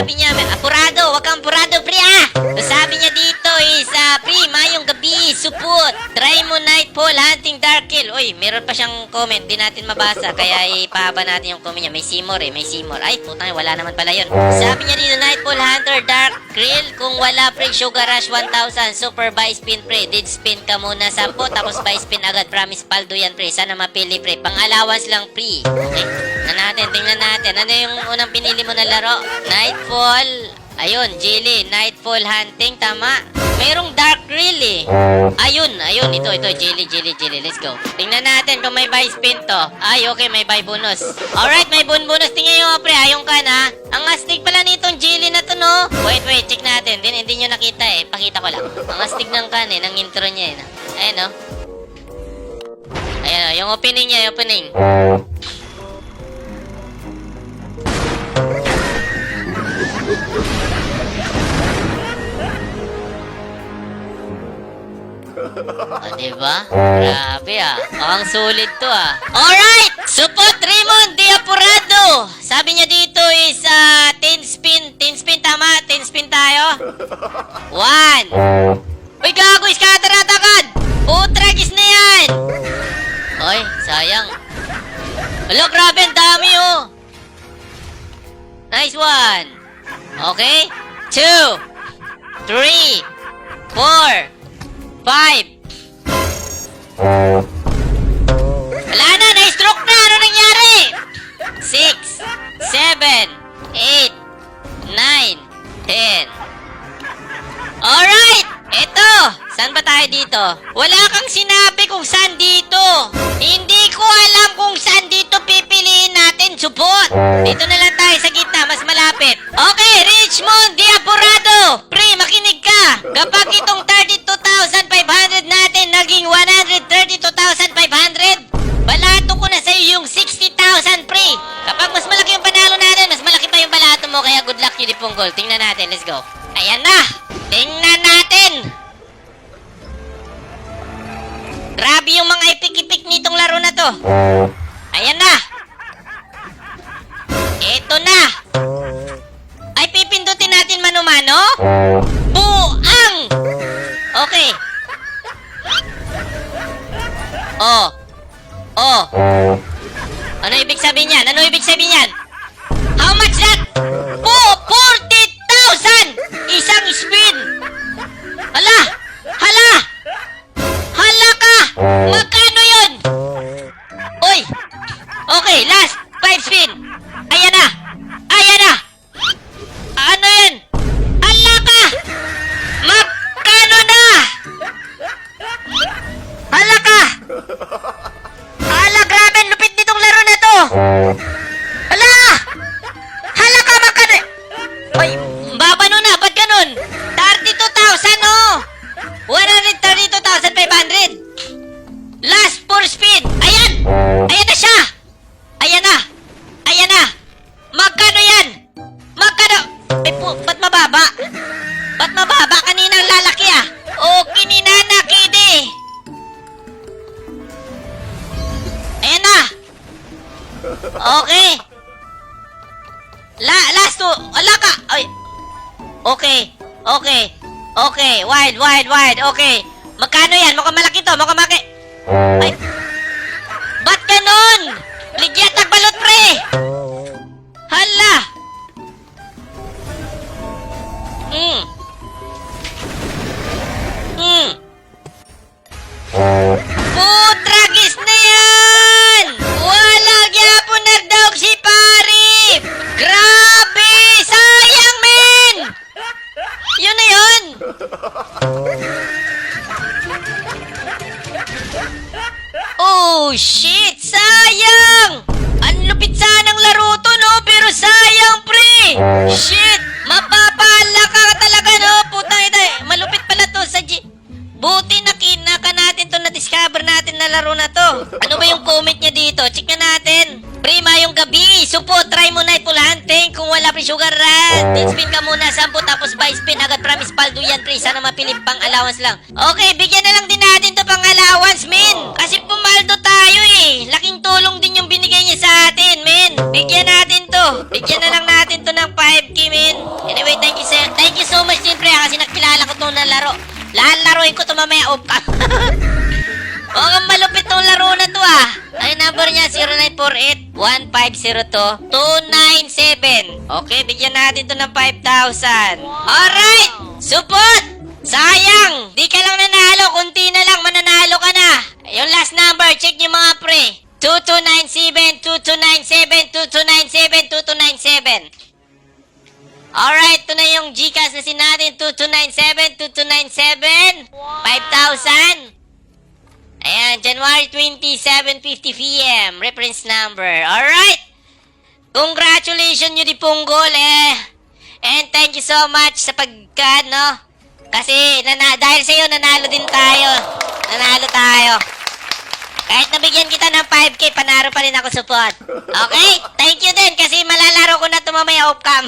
sabi niya, apurado, wag kang apurado, pre, ah! Sabi niya dito is, pre, mayong gabi, supot. Try mo Nightfall Hunting Dark Kill. Uy, meron pa siyang comment, di natin mabasa, kaya ipahaba natin yung comment niya. May Seymour eh, may Seymour. Ay, putang, wala naman pala yun. Sabi niya dito, Nightfall Hunter Dark Kill, kung wala, pre, Sugar Rush 1,000, super buy spin, pre. Did spin ka muna 10, tapos buy spin agad. Promise, paldo yan, pre. Sana mapili, pre. Pang-allowance lang, pre. Okay, tingnan natin. Ano yung unang pinili mo na laro? Nightfall. Ayun, Jilly. Nightfall Hunting, tama. Mayroong Dark Grill eh. Ayun. Ito, Jilly. Let's go. Tingnan natin kung may buy spin to. Ay, okay, may buy bonus. Alright, may bonus. Tingnan nyo, pre. Ayun ka na. Ang astig pala nitong Jilly na to, no? Wait, check natin. Hindi nyo nakita eh. Pakita ko lang. Ang astig ng kan eh, ng intro niya eh. Ayan, no? Ayan, yung opening niya, yung opening. Diba? Grabe ah. Ang sulit to ah. Alright! Support Raymond de Apurado. Sabi niya dito is 10 spin. 10 spin tama? 10 spin tayo? 1. Uy, gago! Scatter agad! Putragis na yan! Oy, sayang. Hello, grabe, ang dami oh. Nice one. Okay. 2, 3, 4, 5. Wala na, na-stroke na. Ano nangyari? 6, 7, 8, 9, 10. Alright! Eto! Saan ba tayo dito? Wala kang sinabi kung saan dito. Hindi ko alam kung saan dito pipiliin natin support. Dito na lang tayo sa gitna, mas malapit. Okay, Richmond de Apurado. Pre, makinig ka. Kapag itong 32,500 natin naging 132,500, balato ko na sa'yo yung 60,000, pre. Kapag mas malaki yung panalo natin, mas malaki pa yung balato mo. Kaya good luck, Unipunggol. Tingnan natin, let's go. Ayan na. Tingnan natin. Grabe yung mga ipik-ipik nitong laro na to. Ayan na. Ito na. Ay, pipindutin natin mano-mano? Buang! Okay. Oh. Ano ibig sabihin yan? How much that? 40,000! Isang spin! Hala ka! Magkano yun? Uy! Okay, last 5 spin. Ayan na! Ano yan? Hala ka! Magkano na? Hala ka! Grabe, lupit nitong laro na to! Hala ka, magkano? Uy, babano na, ba't ganun? 32,000 oh! 132,500. Last 4 spin. Ayan na siya. Ayan na. Magkano yan? Ba't mababa? Kanina ang lalaki ah. Okay ni Nana, kidi. Ayan na. Okay. Last 2. Ala ka. Ay. Okay. Wide. Okay. Magkano yan? Mukhang malaki to. Ay. Ba't ganun? Ligyat tagbalot, pre. Hala. Putragis na yan. Wala gyapon nagdaog si pare. Grabe. Sayang, men. Yun na yun. Oh, shit! Sayang! Ang lupit sanang laro to, no? Pero sayang, pre! Shit! Mapapala ka talaga, no? Putang ina, malupit pala to sa Buti na kinaka natin to, na-discover natin na laro na to. Ano ba yung comment niya dito? Check na natin. Pre, mayong gabi. Supo, try mo Nightfall Hunting. Kung wala, pre, Sugar Rush. Then spin ka muna 10, tapos buy spin agad. Promise, paldo yan, pre. Sana mapili pang allowance lang. Okay, bigyan na lang din natin to pang allowance, men. Kasi pumaldo tayo eh. Laking tulong din yung binigay niya sa atin, men. Bigyan natin to. Bigyan na lang natin to ng 5K, men. lalaroin ko to mamaya off cam. Mukhang malupit tong laro na to ah. Ay, number niya 0948-1502-297. Okay, bigyan natin to ng 5,000. Alright! Supot! Sayang! Di ka lang nanalo, kunti na lang, mananalo ka na. Yung last number, check nyo mga pre. 2297-2297-2297-2297. Alright, ito na yung Gcash na natin. 2297-2297. 5,000. Ayan, January 20, 7:50 p.m. Reference number. Alright! Congratulations nyo di Punggol eh. And thank you so much sa no? Kasi dahil sa'yo, nanalo din tayo. Nanalo tayo. Kahit nabigyan kita ng 5K, panaro pa rin ako support. Okay? Thank you din kasi malalaro ko na ito mamaya off cam.